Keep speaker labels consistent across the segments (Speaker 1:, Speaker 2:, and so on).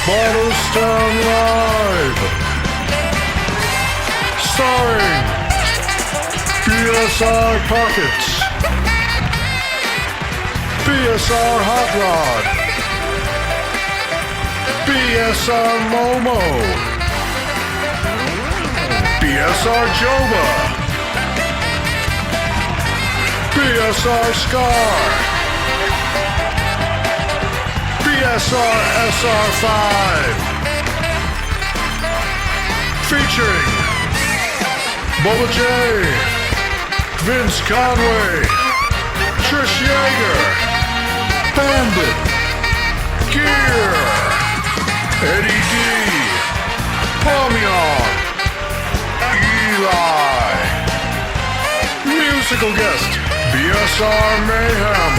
Speaker 1: Bartleston Live, starring BSR Pockets, BSR Hot Rod, BSR Momo, BSR Joba, BSR Scar, BSR SR5, featuring Bubba J, Vince Conway, Trish Yeager, Bandit, Gear, Eddie D, Palmion, Eli, musical guest, BSR Mayhem,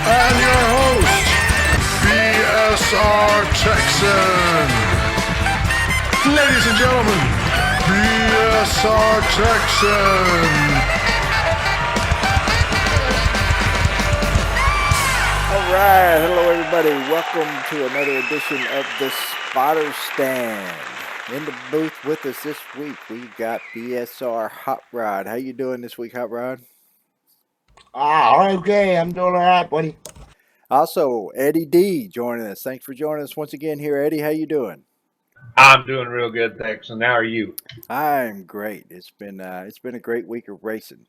Speaker 1: and your host, BSR Texan. Ladies and gentlemen, BSR Texan.
Speaker 2: All right, hello everybody. Welcome to another edition of the Spotter Stand. In the booth with us this week, we've got BSR Hot Rod. How you doing this week, Hot Rod?
Speaker 3: Okay, I'm doing all right, buddy.
Speaker 2: Also, Eddie D joining us. Thanks for joining us once again here, Eddie. How you doing?
Speaker 4: I'm doing real good, thanks. And how are you?
Speaker 2: I'm great. It's been a great week of racing.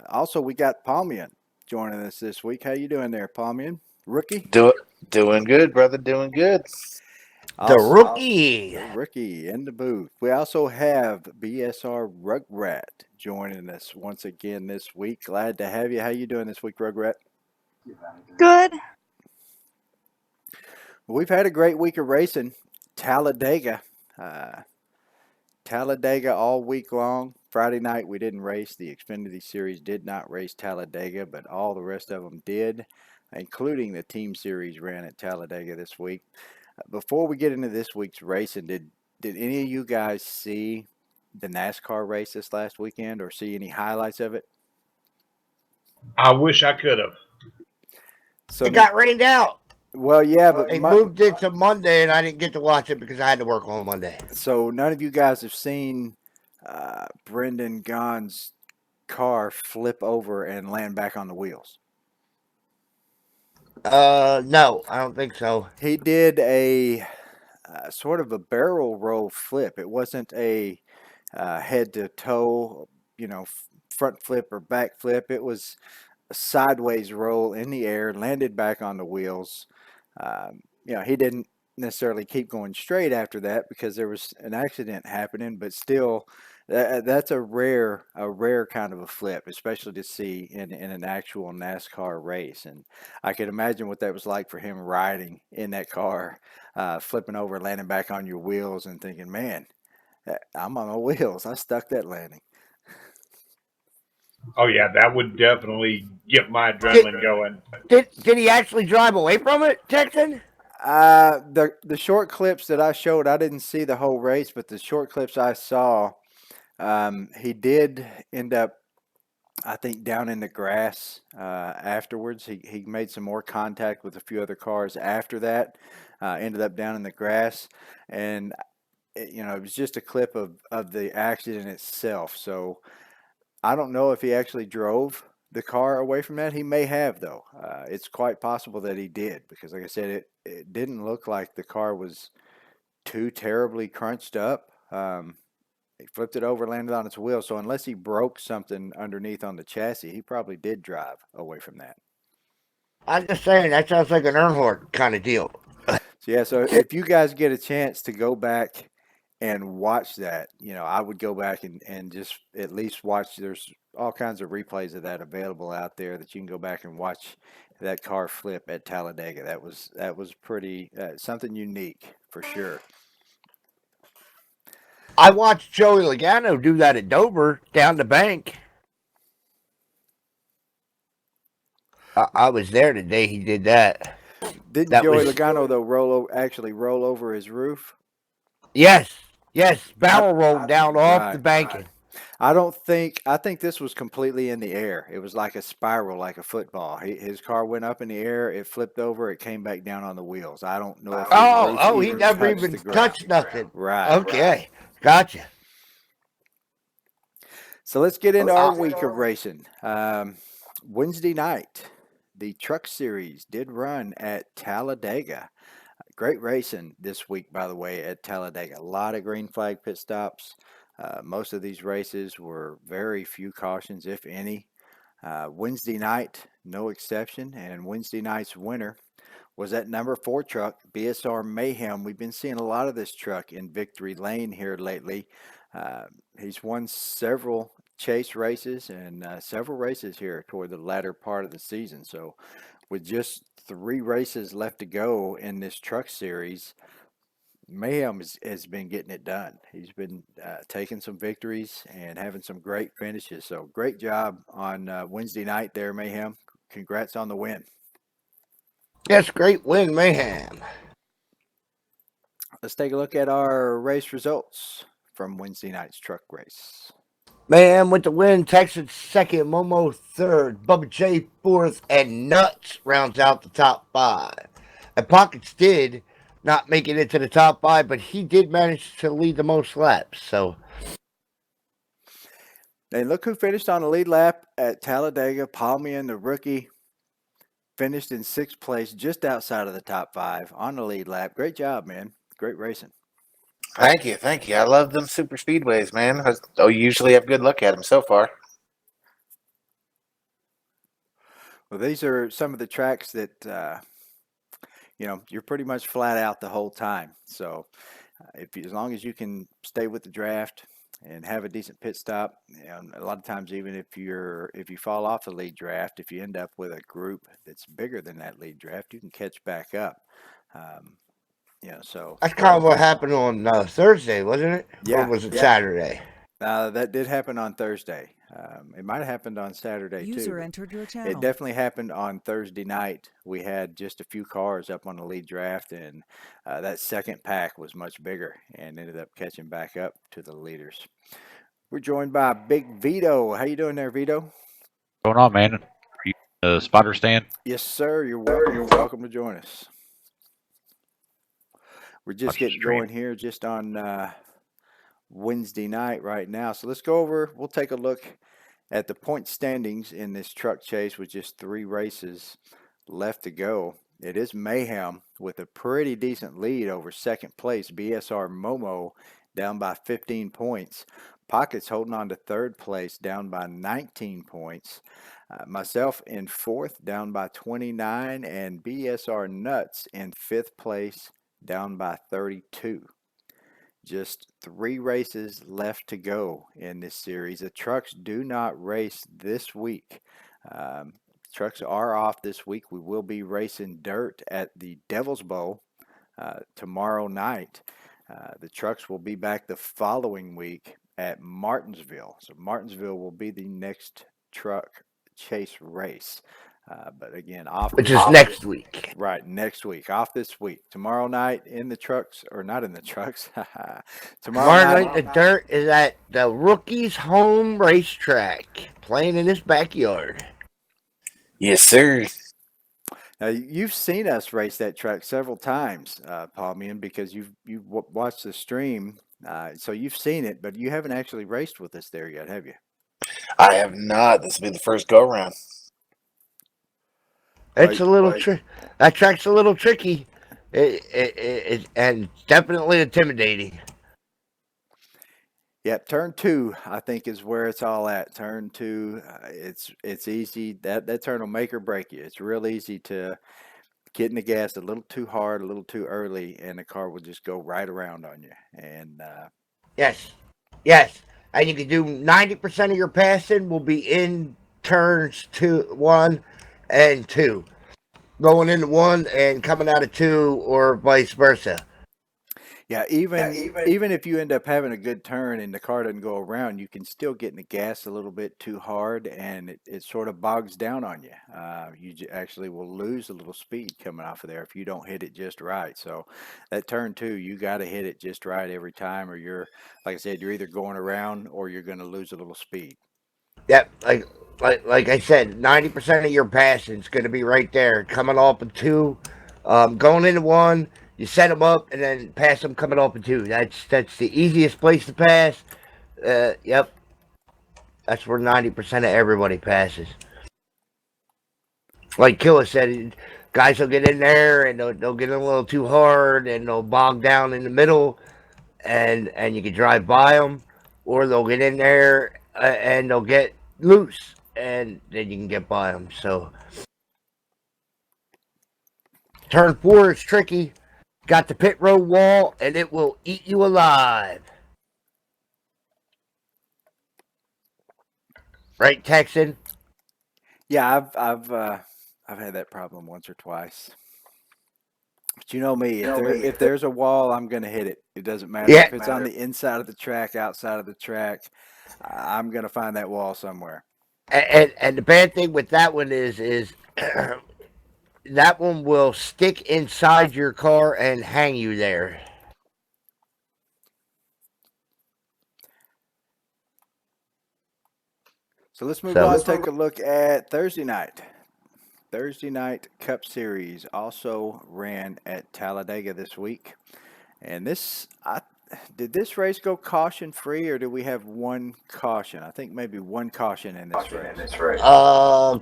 Speaker 2: Also, we got Palmion joining us this week. How you doing there, Palmion? Rookie?
Speaker 5: Doing good, brother. Doing good.
Speaker 3: The rookie.
Speaker 2: Rookie in the booth. We also have BSR Rugrat joining us once again this week. Glad to have you. How you doing this week, Rugrat?
Speaker 6: Good.
Speaker 2: We've had a great week of racing. Talladega. Talladega all week long. Friday night we didn't race. The Xfinity Series did not race Talladega, but all the rest of them did, including the Team Series ran at Talladega this week. Before we get into this week's racing, did any of you guys see the NASCAR race this last weekend or see any highlights of it?
Speaker 4: I wish I could have.
Speaker 2: So
Speaker 3: It got rained out.
Speaker 2: well, yeah, but
Speaker 3: They moved it to Monday, and I didn't get to watch it because I had to work on Monday.
Speaker 2: so none of you guys have seen Brendan Gaughan's car flip over and land back on the wheels.
Speaker 3: No, I don't think so.
Speaker 2: He did a sort of a barrel roll flip. It wasn't a head to toe, front flip or back flip. It was a sideways roll in the air, landed back on the wheels. He didn't necessarily keep going straight after that because there was an accident happening, but still, that's a rare kind of a flip, especially to see in an actual NASCAR race. And I could imagine what that was like for him riding in that car, flipping over, landing back on your wheels, and thinking, "Man, I'm on my wheels. I stuck that landing."
Speaker 4: Oh yeah, that would definitely get my adrenaline going.
Speaker 3: Did he actually drive away from it, Texan?
Speaker 2: The short clips that I showed, I didn't see the whole race, but the short clips I saw, he did end up, I think, down in the grass afterwards. He made some more contact with a few other cars after that, ended up down in the grass, and it was just a clip of the accident itself. So I don't know if he actually drove the car away from that. He may have, though. It's quite possible that he did because, like I said, it didn't look like the car was too terribly crunched up. He flipped it over, landed on its wheel. So unless he broke something underneath on the chassis, he probably did drive away from that.
Speaker 3: I'm just saying, that sounds like an Earnhardt kind of deal.
Speaker 2: So if you guys get a chance to go back and watch that, I would go back and just at least watch. There's all kinds of replays of that available out there that you can go back and watch that car flip at Talladega. That was pretty something unique for sure.
Speaker 3: I watched Joey Logano do that at Dover down the bank. I was there the day he did that.
Speaker 2: Didn't Joey Logano though roll over his roof?
Speaker 3: Yes, barrel rolled down off the banking.
Speaker 2: I think this was completely in the air. It was like a spiral, like a football. His car went up in the air, it flipped over, it came back down on the wheels. I don't know if his roof
Speaker 3: He
Speaker 2: even
Speaker 3: never
Speaker 2: touched
Speaker 3: even
Speaker 2: the ground.
Speaker 3: touched nothing.
Speaker 2: Right.
Speaker 3: Okay, gotcha.
Speaker 2: So let's get into our week of racing. Wednesday night, the Truck Series did run at Talladega. Great racing this week, by the way, at Talladega. A lot of green flag pit stops. Most of these races were very few cautions, if any. Wednesday night, no exception, and Wednesday night's winner was that number 4 truck, BSR Mayhem. We've been seeing a lot of this truck in victory lane here lately. He's won several chase races and several races here toward the latter part of the season. So, with just 3 races left to go in this truck series, Mayhem has been getting it done. He's been taking some victories and having some great finishes. So, great job on Wednesday night there, Mayhem. Congrats on the win.
Speaker 3: Yes, great win, Mayhem.
Speaker 2: Let's take a look at our race results from Wednesday night's truck race.
Speaker 3: Mayhem with the win. Texas second, Momo third, Bubba J fourth, and Nuts rounds out the top 5. And Pockets did not make it into the top 5, but he did manage to lead the most laps. So,
Speaker 2: And look who finished on the lead lap at Talladega. Palmian, the rookie, finished in 6th place, just outside of the top 5 on the lead lap. Great job, man. Great racing.
Speaker 5: Thank you, thank you. I love them super speedways, man. I usually have good luck at them so far.
Speaker 2: Well, these are some of the tracks that you're pretty much flat out the whole time. So, as long as you can stay with the draft and have a decent pit stop, a lot of times even if you fall off the lead draft, if you end up with a group that's bigger than that lead draft, you can catch back up. So
Speaker 3: that's kind of what happened on Thursday, wasn't it?
Speaker 2: Yeah,
Speaker 3: Or was it Saturday?
Speaker 2: that did happen on Thursday. It might have happened on Saturday
Speaker 7: User
Speaker 2: too.
Speaker 7: entered your
Speaker 2: It
Speaker 7: channel.
Speaker 2: definitely happened on Thursday night. We had just a few cars up on the lead draft, and that second pack was much bigger and ended up catching back up to the leaders. We're joined by Big Vito. How you doing there, Vito?
Speaker 8: Going on, man? Are you in the spotter stand?
Speaker 2: Yes, sir. You're welcome. You're welcome to join us. We're just
Speaker 8: Watch the
Speaker 2: getting
Speaker 8: stream.
Speaker 2: going here, just on Wednesday night right now. So let's go over. We'll take a look at the point standings in this truck chase with just 3 races left to go. It is Mayhem with a pretty decent lead over second place. BSR Momo down by 15 points. Pockets holding on to third place, down by 19 points. Myself in 4th, down by 29, and BSR Nuts in 5th place, down by 32. Just 3 races left to go in this series. The trucks do not race this week. Trucks are off this week. We will be racing dirt at the Devil's Bowl tomorrow night. The trucks will be back the following week at Martinsville. So Martinsville will be the next truck chase race. But again, off
Speaker 3: Which is next week.
Speaker 2: Right, next week. Off this week. Tomorrow night in the trucks, or not in the trucks.
Speaker 3: Tomorrow night, the dirt is at the rookie's home racetrack, playing in his backyard.
Speaker 5: Yes, sir.
Speaker 2: Now, you've seen us race that track several times, Palmian, because you've watched the stream, so you've seen it, but you haven't actually raced with us there yet, have you?
Speaker 5: I have not. This will be the first go round.
Speaker 3: It's a little that track's a little tricky, and definitely intimidating.
Speaker 2: Yep, turn 2, I think, is where it's all at. Turn 2, it's easy. That turn will make or break you. It's real easy to get in the gas a little too hard, a little too early, and the car will just go right around on you. And
Speaker 3: yes, and you can do 90% of your passing will be in turns 1 and 2, going into 1 and coming out of 2, or vice versa.
Speaker 2: Yeah, even if you end up having a good turn and the car doesn't go around, you can still get in the gas a little bit too hard, and it sort of bogs down on you. Actually will lose a little speed coming off of there if you don't hit it just right. So that turn two, you got to hit it just right every time, or you're, like I said, you're either going around or you're going to lose a little speed.
Speaker 3: Yep, like I said, 90% of your passing is going to be right there, coming off of two, going into one. You set them up and then pass them coming off of two. That's the easiest place to pass. Yep, that's where 90% of everybody passes. Like Killa said, guys will get in there and they'll get a little too hard and they'll bog down in the middle, and you can drive by them, or they'll get in there and they'll get loose, and then you can get by them. So turn four is tricky. Got the pit road wall, and it will eat you alive. Right, Texan?
Speaker 2: Yeah, I've had that problem once or twice. But you know me, if there's a wall, I'm going to hit it. It doesn't matter
Speaker 3: Yeah.
Speaker 2: if it's on the inside of the track, outside of the track. I'm going to find that wall somewhere.
Speaker 3: And the bad thing with that one is that one will stick inside your car and hang you there.
Speaker 2: So let's move on and take a look at Thursday night. Thursday night Cup Series also ran at Talladega this week. And did this race go caution free, or do we have one caution? I think maybe one caution in this race.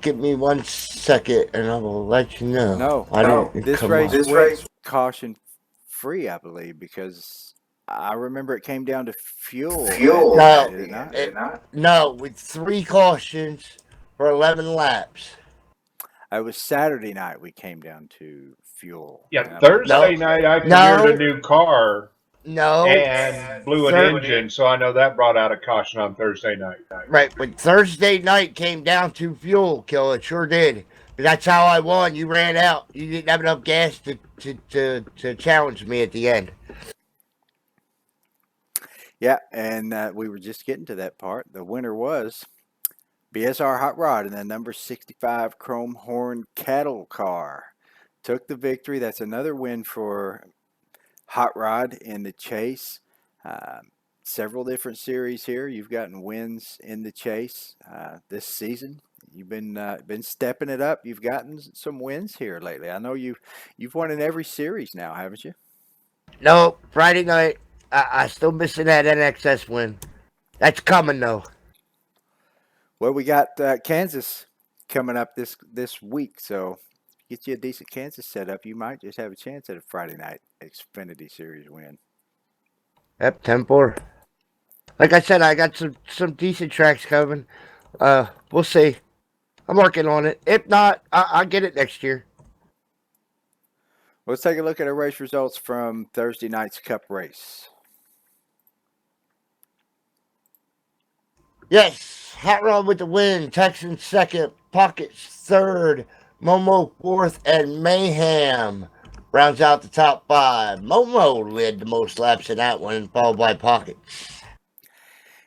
Speaker 3: Give me 1 second and I will let you know.
Speaker 2: No, this race caution free, I believe, because I remember it came down to fuel.
Speaker 3: No,
Speaker 2: did it not?
Speaker 3: No, with 3 cautions for 11 laps.
Speaker 2: It was Saturday night we came down to fuel.
Speaker 4: Yeah, Thursday night I cleared a new car. And blew an engine, so I know that brought out a caution on Thursday night.
Speaker 3: Right, but Thursday night came down to fuel, Kill. It sure did. But that's how I won. You ran out. You didn't have enough gas to challenge me at the end.
Speaker 2: Yeah, and we were just getting to that part. The winner was BSR Hot Rod in the number 65 Chrome Horn Cattle Car. Took the victory. That's another win for Hot Rod in the chase. Several different series here. You've gotten wins in the chase this season. You've been stepping it up. You've gotten some wins here lately. I know you've won in every series now, haven't you?
Speaker 3: No, Friday night I still missing that NXS win. That's coming though.
Speaker 2: Well, we got Kansas coming up this week, so get you a decent Kansas setup, you might just have a chance at a Friday night Xfinity Series win.
Speaker 3: Yep, 10-4. Like I said, I got some decent tracks coming. We'll see. I'm working on it. If not, I'll get it next year.
Speaker 2: Let's take a look at our race results from Thursday night's Cup race.
Speaker 3: Yes, Hot Rod with the win. Texan second. Pockets third. Momo fourth. And Mayhem rounds out the top 5. Momo led the most laps in that one, followed by Pockets.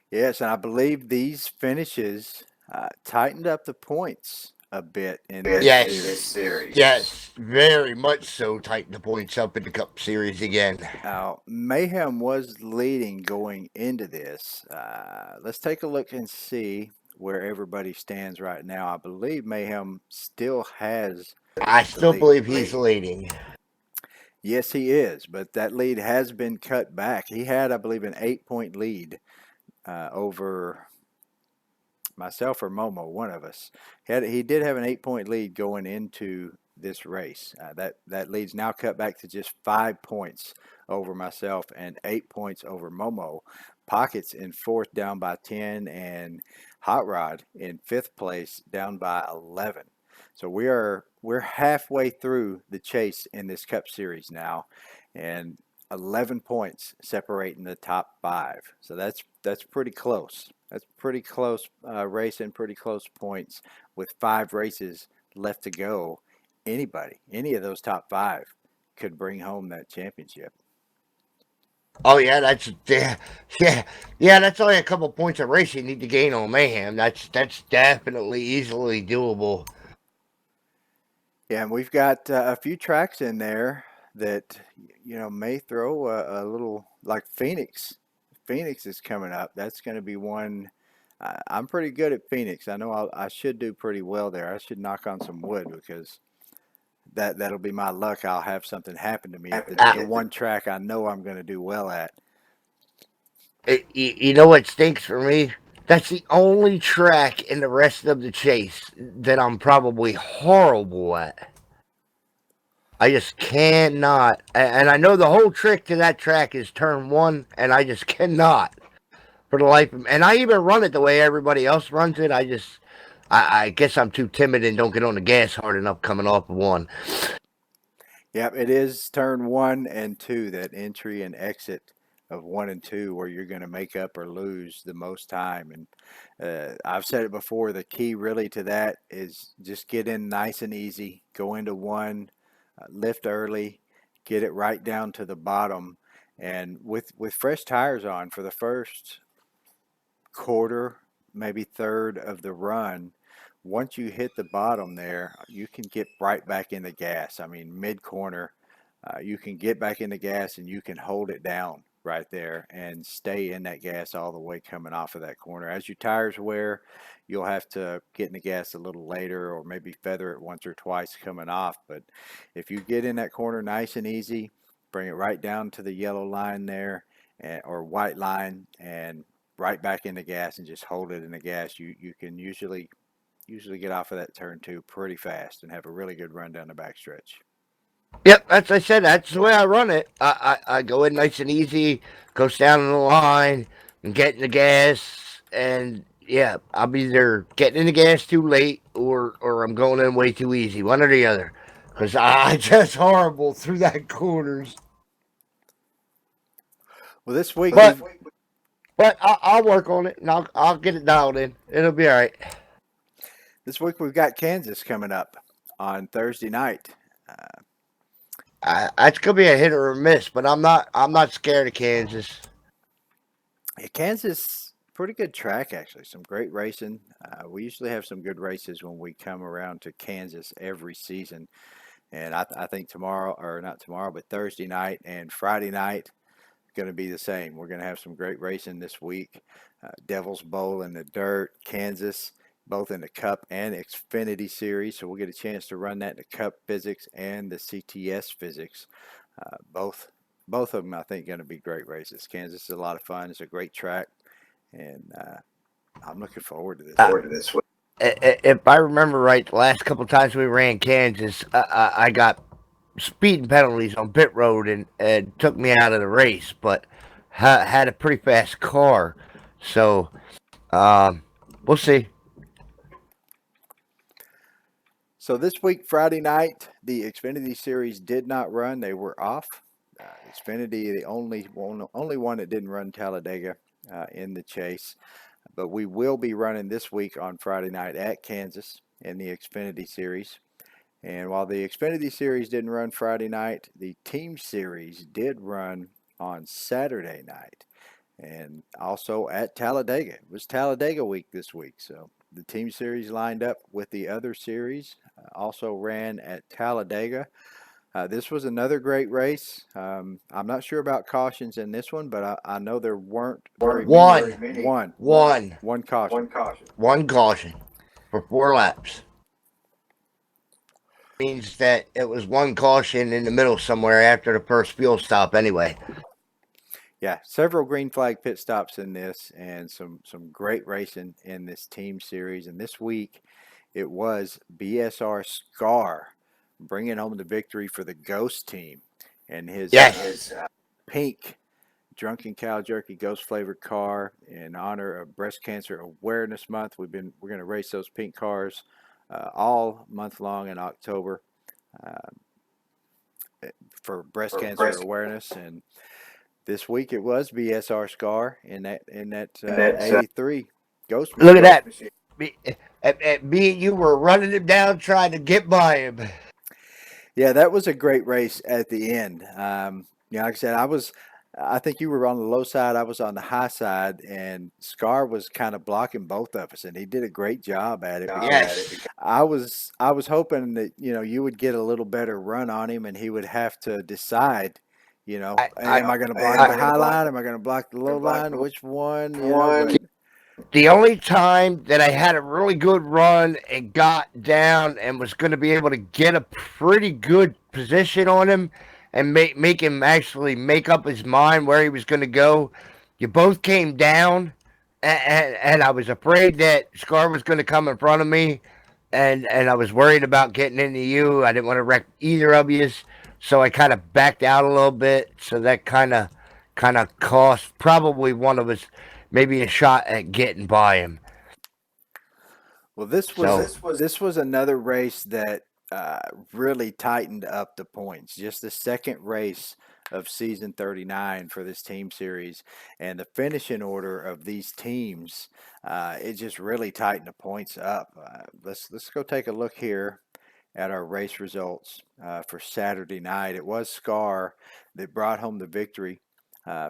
Speaker 2: Yes, and I believe these finishes tightened up the points a bit in this series.
Speaker 3: Yes, very much so. Tighten the points up in the Cup Series again.
Speaker 2: Now, Mayhem was leading going into this. Let's take a look and see where everybody stands right now. I believe Mayhem still has.
Speaker 3: I still believe he's leading.
Speaker 2: Yes, he is, but that lead has been cut back. He had, I believe, an 8-point lead over myself or Momo, one of us. He did have an 8-point lead going into this race. That lead's now cut back to just 5 points over myself and 8 points over Momo. Pockets in 4th down by 10, and Hot Rod in 5th place down by 11. So we're halfway through the chase in this Cup Series now, and 11 points separating the top 5. So that's pretty close. That's pretty close racing, pretty close points with 5 races left to go. Any of those top 5 could bring home that championship.
Speaker 3: Oh yeah, That's only a couple points of race you need to gain on Mayhem. That's definitely easily doable.
Speaker 2: Yeah, and we've got a few tracks in there that may throw a little like Phoenix. Phoenix is coming up. That's going to be one. I'm pretty good at Phoenix. I know I should do pretty well there. I should knock on some wood because that'll be my luck. I'll have something happen to me at the one track I know I'm going to do well at.
Speaker 3: You know what stinks for me? That's the only track in the rest of the chase that I'm probably horrible at. I just cannot. And I know the whole trick to that track is turn one, and I just cannot for the life of me. And I even run it the way everybody else runs it. I guess I'm too timid and don't get on the gas hard enough coming off of one.
Speaker 2: Yep, it is turn 1 and 2, that entry and exit of 1 and 2, where you're going to make up or lose the most time. And I've said it before, the key really to that is just get in nice and easy, go into one, lift early, get it right down to the bottom. And with fresh tires on for the first quarter, maybe third of the run, once you hit the bottom there, you can get right back in the gas. I mean, mid corner, you can get back in the gas and you can hold it down right there and stay in that gas all the way coming off of that corner. As your tires wear, you'll have to get in the gas a little later or maybe feather it once or twice coming off. But if you get in that corner nice and easy, bring it right down to the yellow line there or white line and right back in the gas and just hold it in the gas, you can usually get off of that turn 2 pretty fast and have a really good run down the backstretch.
Speaker 3: Yep, as I said, that's the way I run it. I go in nice and easy, goes down the line, and get in the gas, and yeah, I'm either getting in the gas too late or I'm going in way too easy, one or the other, because I just horrible through that corners.
Speaker 2: Well, this week,
Speaker 3: but I'll work on it and I'll get it dialed in. It'll be all right.
Speaker 2: This week we've got Kansas coming up on Thursday night.
Speaker 3: It's gonna be a hit or a miss, but I'm not scared of Kansas.
Speaker 2: Yeah, Kansas, pretty good track actually. Some great racing. We usually have some good races when we come around to Kansas every season, and I think tomorrow, or not tomorrow, but Thursday night and Friday night, going to be the same. We're going to have some great racing this week. Devil's Bowl in the dirt, Kansas, both in the Cup and Xfinity Series. So we'll get a chance to run that in the Cup Physics and the CTS Physics. Both of them, I think, going to be great races. Kansas is a lot of fun. It's a great track, and I'm looking forward to this.
Speaker 3: If I remember right, the last couple of times we ran Kansas, I got speeding penalties on pit road and took me out of the race, but had a pretty fast car. So we'll see.
Speaker 2: So this week, Friday night, the Xfinity Series did not run. They were off. Xfinity, the only one that didn't run Talladega in the chase. But we will be running this week on Friday night at Kansas in the Xfinity Series. And while the Xfinity Series didn't run Friday night, the Team Series did run on Saturday night. And also at Talladega. It was Talladega week this week. So the Team Series lined up with the other series. Also ran at Talladega. This was another great race. I'm not sure about cautions in this one, but I know there weren't very many. One caution.
Speaker 3: One caution for 4 laps. Means that it was one caution in the middle somewhere after the first fuel stop anyway.
Speaker 2: Yeah, several green flag pit stops in this and some great racing in this Team Series. And this week it was BSR Scar bringing home the victory for the Ghost team and his pink Drunken Cow Jerky Ghost flavored car in honor of Breast Cancer Awareness Month. We're going to race those pink cars all month long in October for breast cancer awareness. And this week it was BSR Scar in that 83 Ghost
Speaker 3: machine. Look at that. Me and you were running him down trying to get by him.
Speaker 2: Yeah, that was a great race at the end. Like I said, I think you were on the low side. I was on the high side, and Scar was kind of blocking both of us, and he did a great job at it because
Speaker 3: Yes.
Speaker 2: I was hoping that you would get a little better run on him, and he would have to decide. Am I going to block the high line? Am I going to block the low line? Which one? But
Speaker 3: The only time that I had a really good run and got down and was going to be able to get a pretty good position on him and make him actually make up his mind where he was going to go, you both came down, and I was afraid that Scar was going to come in front of me, and I was worried about getting into you. I didn't want to wreck either of you, so I kind of backed out a little bit. So that kind of cost probably one of us maybe a shot at getting by him.
Speaker 2: well, this was another race that really tightened up the points. Just the second race of season 39 for this team series, and the finishing order of these teams, it just really tightened the points up. Let's go take a look here at our race results for Saturday night. It was Scar that brought home the victory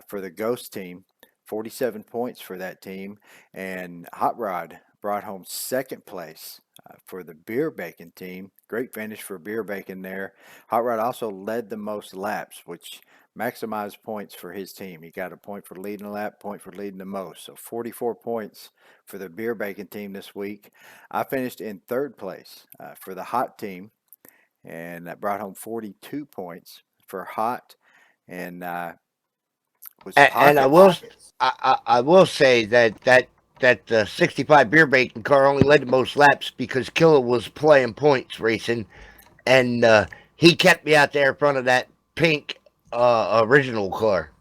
Speaker 2: for the Ghost team, 47 points for that team, and Hot Rod brought home second place for the Beer Bacon team. Great finish for Beer Bacon there. Hot Rod also led the most laps, which maximized points for his team. He got a point for leading a lap, point for leading the most. So 44 points for the Beer Bacon team this week. I finished in third place for the Hot team, and that brought home 42 points for Hot, and was
Speaker 3: And
Speaker 2: Pockets.
Speaker 3: I will say that the 65 beer bacon car only led the most laps because Killer was playing points racing, and he kept me out there in front of that pink original car.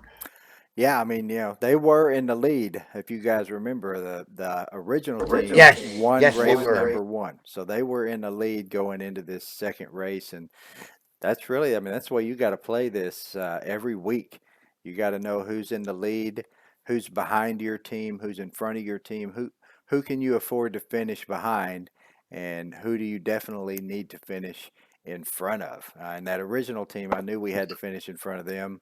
Speaker 2: Yeah, I mean, they were in the lead. If you guys remember, the original team
Speaker 3: Yes,
Speaker 2: won
Speaker 3: yes, they
Speaker 2: race
Speaker 3: were.
Speaker 2: number one, so they were in the lead going into this second race, and that's really, I mean, that's the way you got to play this every week. You got to know who's in the lead, who's behind your team, who's in front of your team, who can you afford to finish behind, and who do you definitely need to finish in front of. And that original team, I knew we had to finish in front of them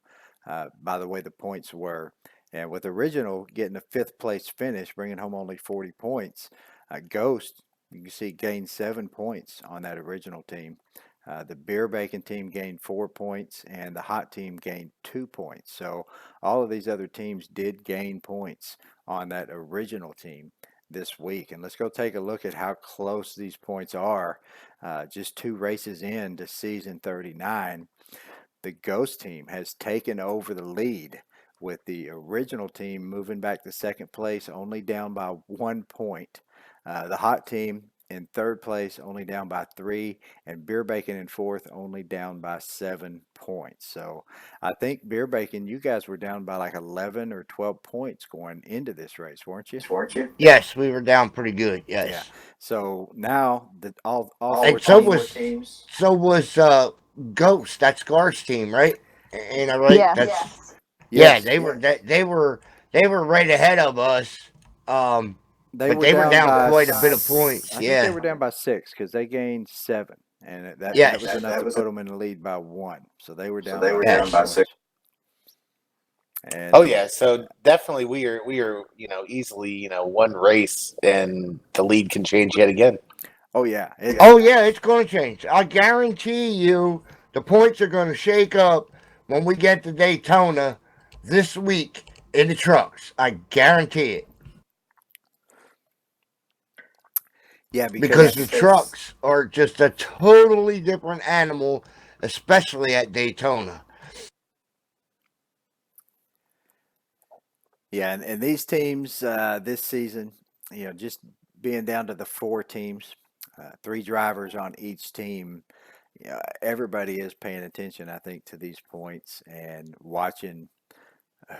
Speaker 2: by the way the points were. And with original getting a fifth place finish, bringing home only 40 points, Ghost, you can see, gained 7 points on that original team. The Beer Bacon team gained 4 points, and the Hot team gained 2 points. So all of these other teams did gain points on that original team this week. And let's go take a look at how close these points are. Just 2 races in to season 39, the Ghost team has taken over the lead, with the original team moving back to second place, only down by 1 point. The Hot team in third place, only down by 3, and Beer Bacon in fourth, only down by 7 points. So I think Beer Bacon, you guys were down by like 11 or 12 points going into this race, weren't you?
Speaker 3: Yes, we were down pretty good.
Speaker 2: Yeah.
Speaker 3: Yes,
Speaker 2: So now the all
Speaker 3: and
Speaker 2: four teams.
Speaker 3: so was Ghost. That's Scar's team, right? Ain't I right?
Speaker 6: Yes.
Speaker 3: Yeah.
Speaker 2: Yes,
Speaker 3: They were right ahead of us. Um,
Speaker 2: they
Speaker 3: but
Speaker 2: were
Speaker 3: they were
Speaker 2: down
Speaker 3: down
Speaker 2: by.
Speaker 3: quite a bit of points.
Speaker 2: I think they
Speaker 3: Yeah.
Speaker 2: were down by 6 because they gained 7, and that was
Speaker 3: Yes.
Speaker 2: enough to put them in the lead by 1. So they were down by
Speaker 3: Yes.
Speaker 2: 6 points.
Speaker 5: Oh
Speaker 2: And
Speaker 5: yeah, so definitely we are easily one race and the lead can change yet again.
Speaker 2: oh yeah,
Speaker 3: Oh yeah, it's going to change. I guarantee you, the points are going to shake up when we get to Daytona this week in the trucks. I guarantee it.
Speaker 2: yeah,
Speaker 3: Because the
Speaker 2: because
Speaker 3: trucks are just a totally different animal, especially at Daytona.
Speaker 2: yeah, and these teams this season, just being down to the 4 teams, 3 drivers on each team. Everybody is paying attention, I think, to these points and watching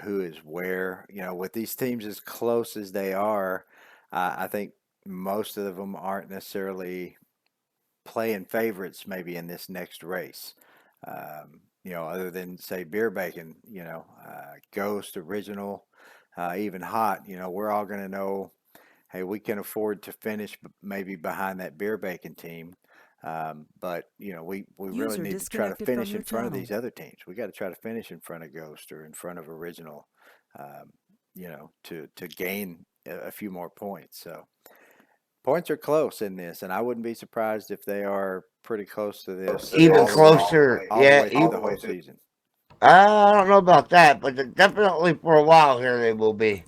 Speaker 2: who is where. With these teams as close as they are, I think most of them aren't necessarily playing favorites maybe in this next race. Other than say Beer Bacon, Ghost, Original, even Hot. We're all going to know, hey, we can afford to finish maybe behind that Beer Bacon team. But we really
Speaker 7: User
Speaker 2: need to try to
Speaker 7: disconnected
Speaker 2: finish
Speaker 7: from
Speaker 2: in
Speaker 7: your
Speaker 2: front of
Speaker 7: channel.
Speaker 2: these other teams. We got to try to finish in front of Ghost or in front of Original, to gain a few more points. So points are close in this, and I wouldn't be surprised if they are pretty close to this.
Speaker 3: Even closer.
Speaker 2: All the way through the whole season.
Speaker 3: I don't know about that, but definitely for a while here they will be.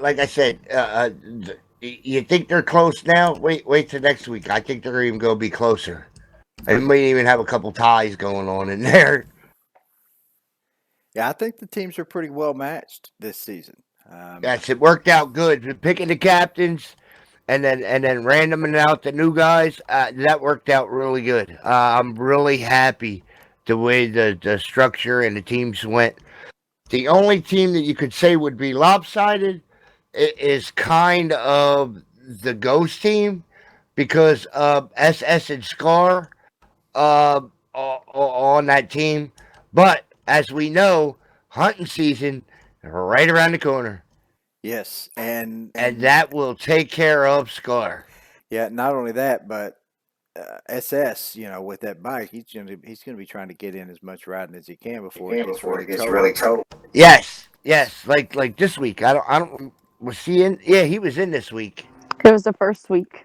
Speaker 3: Like I said, you think they're close now? Wait till next week. I think they're even going to be closer. They might even have a couple ties going on in there.
Speaker 2: Yeah, I think the teams are pretty well matched this season.
Speaker 3: Yes, it worked out good. Picking the captains and then randoming out the new guys, that worked out really good. I'm really happy the way the structure and the teams went. The only team that you could say would be lopsided is kind of the Ghost team because of SS and Scar on that team. But as we know, hunting season right around the corner.
Speaker 2: Yes, and
Speaker 3: that will take care of Scar.
Speaker 2: Yeah, not only that, but SS, with that bike, he's gonna be trying to get in as much riding as he can before it gets really cold.
Speaker 3: Yes, like this week. I don't. Was he in? Yeah, he was in this week.
Speaker 6: It was the first week.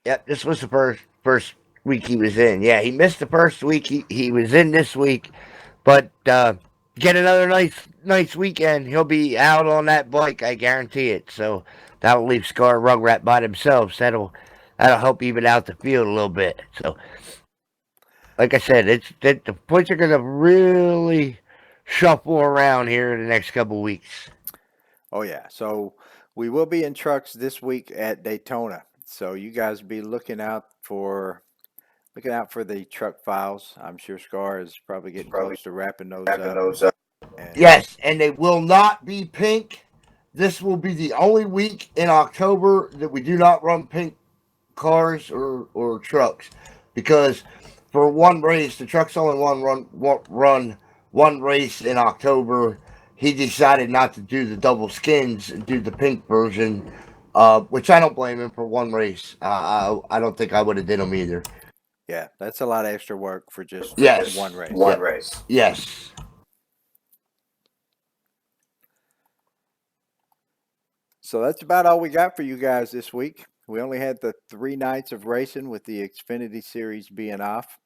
Speaker 3: Yep, this was the first week he was in. Yeah, he missed the first week. He was in this week, but get another nice weekend. He'll be out on that bike. I guarantee it. So that'll leave Scar and Rugrat by themselves. That'll help even out the field a little bit. So, like I said, the points are going to really shuffle around here in the next couple weeks.
Speaker 2: Oh yeah, so we will be in trucks this week at Daytona. So you guys be looking out for the truck files. I'm sure Scar is probably getting close to wrapping those up.
Speaker 3: Yes, and they will not be pink. This will be the only week in October that we do not run pink cars or trucks, because for one race, the trucks only run one race in October. He decided not to do the double skins and do the pink version, which I don't blame him for one race. I don't think I would have did them either.
Speaker 2: Yeah, that's a lot of extra work for just one race.
Speaker 3: One race. Yes.
Speaker 2: So that's about all we got for you guys this week. We only had the 3 nights of racing with the Xfinity Series being off.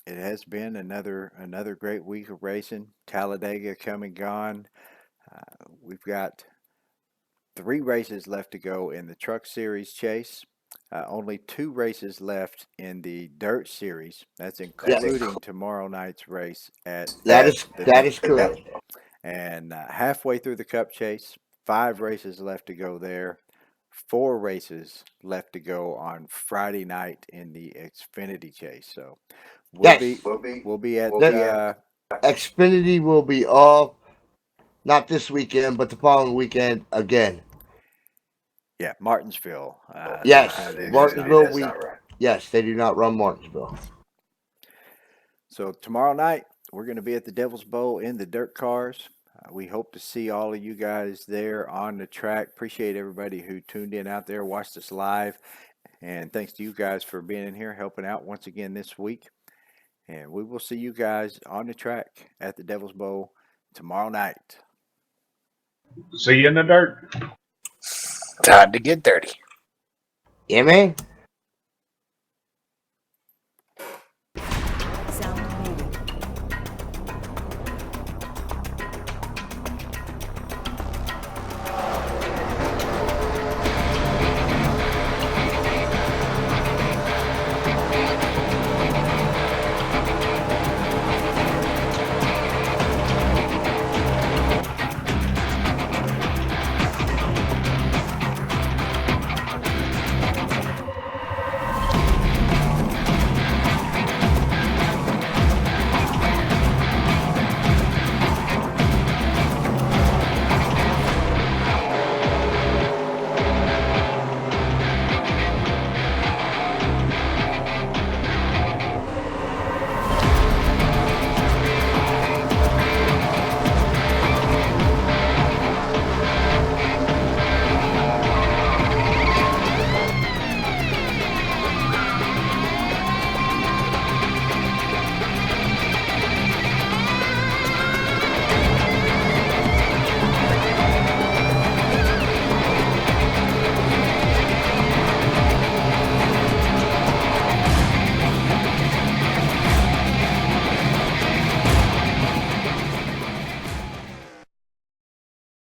Speaker 2: It has been another great week of racing. Talladega come and gone. We've got 3 races left to go in the Truck Series chase. Only 2 races left in the Dirt Series. That's including tomorrow night's race at
Speaker 3: that is correct.
Speaker 2: And halfway through the Cup chase, 5 races left to go there. 4 races left to go on Friday night in the Xfinity chase. So we'll be at
Speaker 3: Xfinity will be off, not this weekend, but the following weekend again.
Speaker 2: Yeah, Martinsville.
Speaker 3: Yes, Martinsville. Yes, they do not run Martinsville.
Speaker 2: So tomorrow night we're going to be at the Devil's Bowl in the dirt cars. We hope to see all of you guys there on the track. Appreciate everybody who tuned in out there, watched us live. And thanks to you guys for being in here, helping out once again this week. And we will see you guys on the track at the Devil's Bowl tomorrow night.
Speaker 4: See you in the dirt.
Speaker 5: Time to get dirty.
Speaker 3: Yeah, man.